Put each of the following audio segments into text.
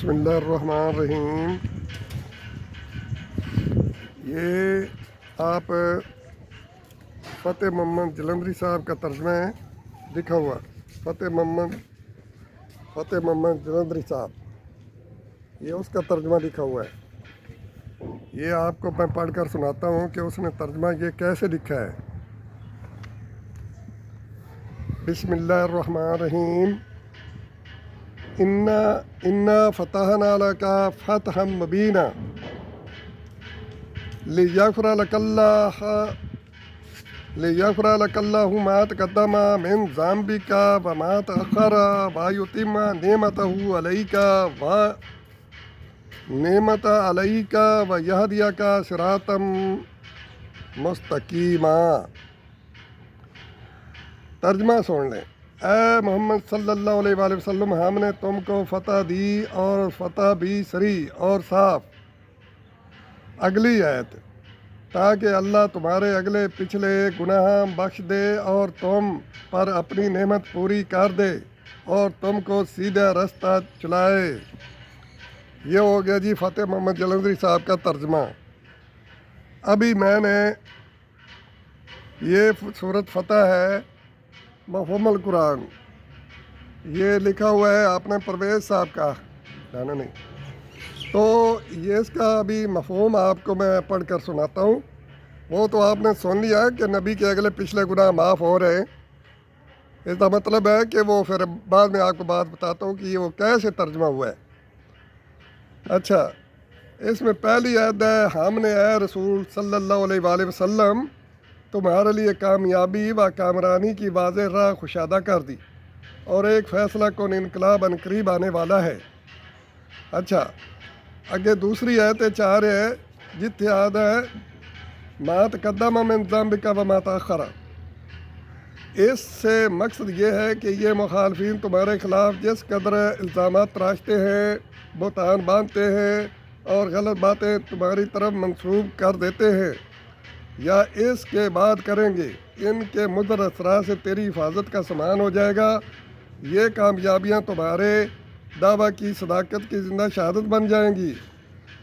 بسم اللہ الرحمن الرحیم۔ یہ آپ فتح محمد جلندری صاحب کا ترجمہ ہے لکھا ہوا، فتح محمد جلندری صاحب، یہ اس کا ترجمہ لکھا ہوا ہے۔ یہ آپ کو میں پڑھ کر سناتا ہوں کہ اس نے ترجمہ یہ کیسے لکھا ہے۔ بسم اللہ الرحمن الرحیم۔ انا فتحنا لک فتحا مبینا لیغفر لک اللہ ما تقدم من ذنبک وما تأخر ویتم نعمت علیک ویہدیک صراطا مستقیما۔ ترجمہ سن لیں۔ اے محمد صلی اللہ علیہ وآلہ وسلم، ہم نے تم کو فتح دی اور فتح بھی سری اور صاف۔ اگلی آیت، تاکہ اللہ تمہارے اگلے پچھلے گناہ بخش دے اور تم پر اپنی نعمت پوری کر دے اور تم کو سیدھا رستہ چلائے۔ یہ ہو گیا جی فتح محمد جلندری صاحب کا ترجمہ۔ ابھی میں نے یہ سورت فتح ہے مفہوم القرآن، یہ لکھا ہوا ہے آپ نے پرویز صاحب کا، جانا نہیں تو یہ اس کا ابھی مفہوم آپ کو میں پڑھ کر سناتا ہوں۔ وہ تو آپ نے سن لیا کہ نبی کے اگلے پچھلے گناہ معاف ہو رہے ہیں، اس کا مطلب ہے کہ وہ پھر بعد میں آپ کو بات بتاتا ہوں کہ یہ وہ کیسے ترجمہ ہوا ہے۔ اچھا، اس میں پہلی آیت ہے، ہم نے اے رسول صلی اللہ علیہ وآلہ وسلم تمہارے لیے کامیابی و کامرانی کی واضح راہ کشادہ کر دی اور ایک فیصلہ کن انقلاب عنقریب آنے والا ہے۔ اچھا، آگے دوسری آیت 4 ہے، جتھے آد ہے ما تقدم من ذنبک وما تأخر۔ اس سے مقصد یہ ہے کہ یہ مخالفین تمہارے خلاف جس قدر الزامات تراشتے ہیں، بہتان باندھتے ہیں اور غلط باتیں تمہاری طرف منسوب کر دیتے ہیں یا اس کے بعد کریں گے، ان کے مضر اثرات سے تیری حفاظت کا سامان ہو جائے گا۔ یہ کامیابیاں تمہارے دعویٰ کی صداقت کی زندہ شہادت بن جائیں گی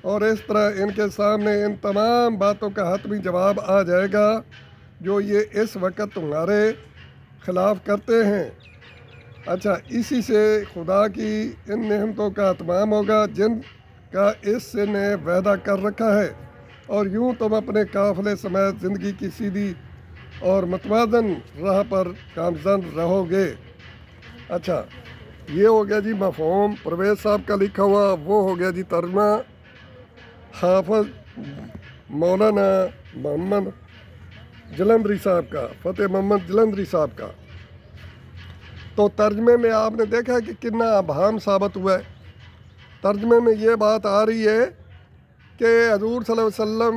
اور اس طرح ان کے سامنے ان تمام باتوں کا حتمی جواب آ جائے گا جو یہ اس وقت تمہارے خلاف کرتے ہیں۔ اچھا، اسی سے خدا کی ان نعمتوں کا اتمام ہوگا جن کا اس نے وعدہ کر رکھا ہے، اور یوں تم اپنے قافلے سمیت زندگی کی سیدھی اور متوازن راہ پر گامزن رہو گے۔ اچھا، یہ ہو گیا جی مفہوم پرویز صاحب کا لکھا ہوا، وہ ہو گیا جی ترجمہ حافظ مولانا محمد جلندری صاحب کا، فتح محمد جلندری صاحب کا۔ تو ترجمے میں آپ نے دیکھا کہ کتنا ابہام ثابت ہوا ہے۔ ترجمے میں یہ بات آ رہی ہے کہ حضور صلی اللہ علیہ وسلم،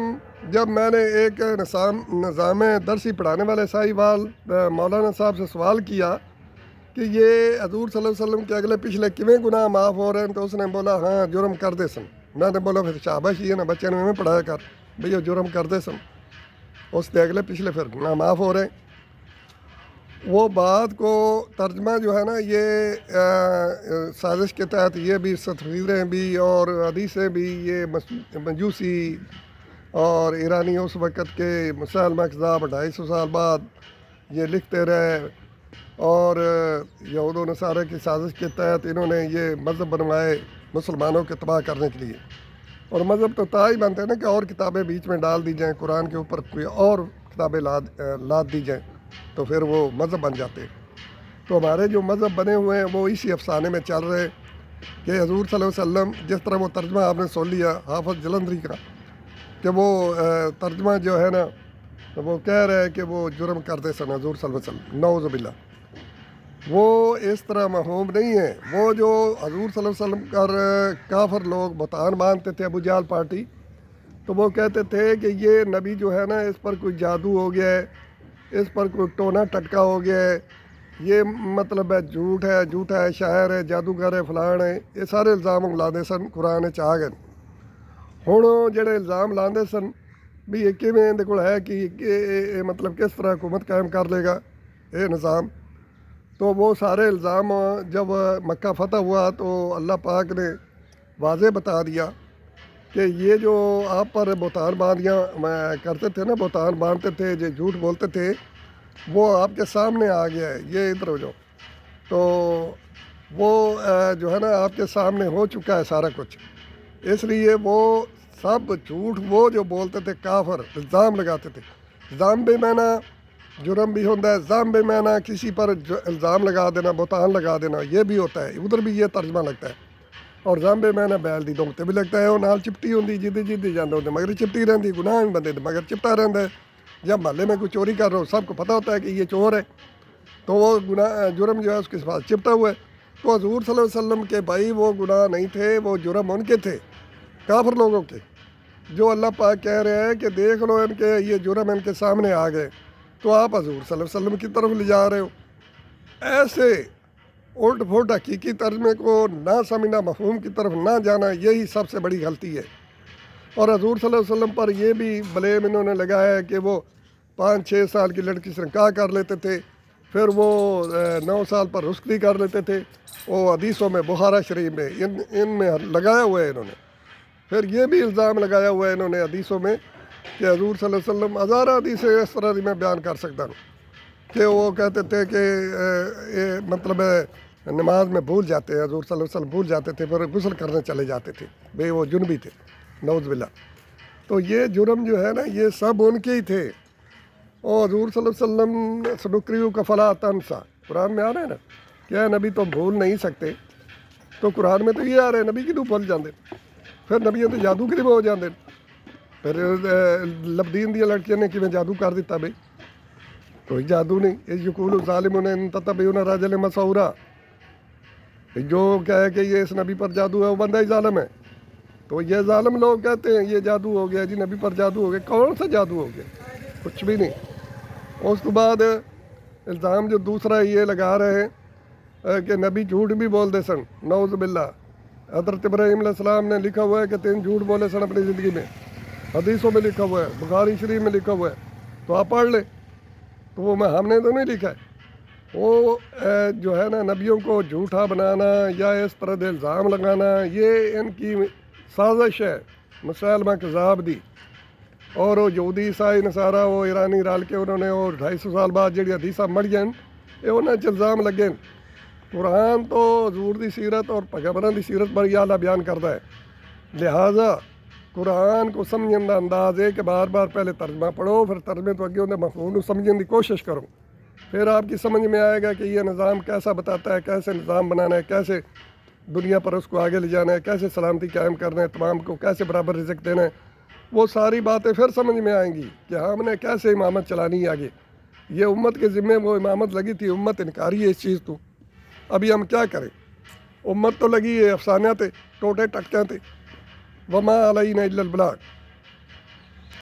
جب میں نے ایک نظام درسی پڑھانے والے صاحبال مولانا صاحب سے سوال کیا کہ یہ حضور صلی اللہ علیہ وسلم کے اگلے پچھلے کیویں گناہ معاف ہو رہے ہیں، تو اس نے بولا ہاں جرم کر دے سن۔ میں نے بولا پھر شاباش ہی ہے نا، بچے نے ہمیں پڑھایا کر بھئی جرم کر دے سن، اس کے اگلے پچھلے پھر گناہ معاف ہو رہے ہیں۔ وہ بات کو ترجمہ جو ہے نا، یہ سازش کے تحت یہ بھی تصویریں بھی اور حدیثیں بھی، یہ مجوسی اور ایرانی اس وقت کے مسلمہ کذاب 250 سال بعد یہ لکھتے رہے، اور یہود و نصارہ کی سازش کے تحت انہوں نے یہ مذہب بنوائے مسلمانوں کے تباہ کرنے کے لیے۔ اور مذہب تو ہی بنتے ہیں نا کہ اور کتابیں بیچ میں ڈال دی جائیں، قرآن کے اوپر کوئی اور کتابیں لاد دی جائیں تو پھر وہ مذہب بن جاتے ہیں۔ تو ہمارے جو مذہب بنے ہوئے ہیں وہ اسی افسانے میں چل رہے کہ حضور صلی اللہ علیہ وسلم، جس طرح وہ ترجمہ آپ نے سن لیا حافظ جلندری کا کہ وہ ترجمہ جو ہے نا وہ کہہ رہے ہیں کہ وہ جرم کرتے سن حضور صلی اللہ علیہ وسلم، نعوذ باللہ۔ وہ اس طرح مفہوم نہیں ہے۔ وہ جو حضور صلی اللہ علیہ وسلم کر کافر لوگ بہتان باندھتے تھے، ابو جہل پارٹی، تو وہ کہتے تھے کہ یہ نبی جو ہے نا اس پر کوئی جادو ہو گیا ہے، اس پر کوئی ٹونا ٹٹکا ہو گیا ہے، یہ مطلب ہے جھوٹا ہے، شاعر ہے، جادوگر ہے، فلان ہے، یہ سارے الزام لاندے سن قرآن چاہ گئے۔ ہن جڑے الزام لاندے سن بھی یہ کیویں اندے کول ہے کہ مطلب کس طرح حکومت قائم کر لے گا یہ نظام، تو وہ سارے الزام جب مکہ فتح ہوا تو اللہ پاک نے واضح بتا دیا کہ یہ جو آپ پر بہتان باندھیاں کرتے تھے نا، بہتان باندھتے تھے، جو جھوٹ بولتے تھے، وہ آپ کے سامنے آ گیا ہے، یہ ادھر ہو جاؤ، تو وہ جو ہے نا آپ کے سامنے ہو چکا ہے سارا کچھ، اس لیے وہ سب جھوٹ وہ جو بولتے تھے کافر الزام لگاتے تھے. الزام بے معنی جرم بھی ہوتا ہے، الزام بے معنی کسی پر الزام لگا دینا، بہتان لگا دینا، یہ بھی ہوتا ہے، ادھر بھی یہ ترجمہ لگتا ہے. اور الزام بے معنی بیل دی دونکتے بھی لگتا ہے، وہ نال چپٹی ہوندی جدی جدی جاندے ہوندے مگر چپٹی رہندی، گناہ بندے مگر چپٹا رہندا ہے. جب محلے میں کوئی چوری کر رہا ہو، سب کو پتہ ہوتا ہے کہ یہ چور ہے، تو وہ گناہ جرم جو ہے اس کے پاس چپٹا ہوا ہے. تو حضور صلی اللہ علیہ وسلم کے بھائی وہ گناہ نہیں تھے، وہ جرم ان کے تھے، کافر لوگوں کے، جو اللہ پاک کہہ رہے ہیں کہ دیکھ لو ان کے یہ جرم ان کے سامنے آ گئے، تو آپ حضور صلی اللہ علیہ وسلم کی طرف لے جا رہے ہو. ایسے الٹ پھلٹ حقیقی ترجمے کو نہ سمجھنا، مفہوم کی طرف نہ جانا، یہی سب سے بڑی غلطی ہے. اور حضور صلی اللہ علیہ وسلم پر یہ بھی بلیم انہوں نے لگایا ہے کہ وہ 5-6 سال کی لڑکی سے نکاح کر لیتے تھے، پھر وہ 9 سال پر رخصتی کر لیتے تھے. وہ حدیثوں میں بخاری شریف میں ان میں لگایا ہوا ہے انہوں نے. پھر یہ بھی الزام لگایا ہوا ہے انہوں نے حدیثوں میں کہ حضور صلی اللہ علیہ وسلم، ہزارہ حدیثیں اس طرح میں بیان کر سکتا ہوں کہ وہ کہتے تھے کہ مطلب نماز میں بھول جاتے ہیں، حضور صلی اللہ علیہ وسلم بھول جاتے تھے، پھر غسل کرنے چلے جاتے تھے، بھئی وہ جنبی تھے، نعوذ باللہ. تو یہ جرم جو ہے نا یہ سب ان کے ہی تھے. اور حضور صلی اللہ علیہ وسلم سنکریو کا فلا تنسا، قرآن میں آ رہا ہے نا کہ اے نبی تم بھول نہیں سکتے. تو قرآن میں تو یہ آ رہا ہے نبی کی تو بھول جاندے، پھر نبیوں تو جادو کے ہو جاندے، پھر لبدین دیا لڑکیاں نے کیویں جادو کر دیتا بھئی، کوئی جادو نہیں. یقول ظالمون ان تتبعون رجلا مسحورا، جو کہے کہ یہ اس نبی پر جادو ہے وہ بندہ ہی ظالم ہے. تو یہ ظالم لوگ کہتے ہیں یہ جادو ہو گیا جی، نبی پر جادو ہو گیا. کون سا جادو ہو گیا؟ کچھ بھی نہیں. اس کے بعد الزام جو دوسرا یہ لگا رہے ہیں کہ نبی جھوٹ بھی بول دے سن، نعوذ باللہ. حضرت ابراہیم علیہ السلام نے لکھا ہوا ہے کہ 3 جھوٹ بولے سن اپنی زندگی میں، حدیثوں میں لکھا ہوا ہے، بخاری شریف میں لکھا ہوا ہے، تو آپ پڑھ لیں. تو وہ ہم نے تو نہیں لکھا ہے. وہ جو ہے نا نبیوں کو جھوٹا بنانا یا اس طرح دے الزام لگانا، یہ ان کی سازش ہے، مسلمہ کذاب دی. اور وہ یہودی عیسائی نصارہ وہ ایرانی رل کے انہوں نے وہ 250 سال بعد جہی حدیثاں مڑ گئے یہ انہوں نے الزام لگے. قرآن تو حضور دی سیرت اور پیغمبراں دی سیرت بڑی اعلیٰ بیان کرتا ہے، لہٰذا قرآن کو سمجھنے کا انداز ہے کہ بار بار پہلے ترجمہ پڑھو، پھر ترجمے تو اگے اندر مفہوم کو سمجھنے کی کوشش کرو، پھر آپ کی سمجھ میں آئے گا کہ یہ نظام کیسا بتاتا ہے، کیسے نظام بنانا ہے، کیسے دنیا پر اس کو آگے لے جانا ہے، کیسے سلامتی قائم کرنا ہے، تمام کو کیسے برابر رزق دینا ہے. وہ ساری باتیں پھر سمجھ میں آئیں گی کہ ہم نے کیسے امامت چلانی ہے آگے. یہ امت کے ذمے وہ امامت لگی تھی، امت انکاری ہے اس چیز تو. ابھی ہم کیا کریں؟ امت تو لگی ہے افسانہ تے، ٹوٹے ٹکٹیاں تے، وما علینا الا البلاغ.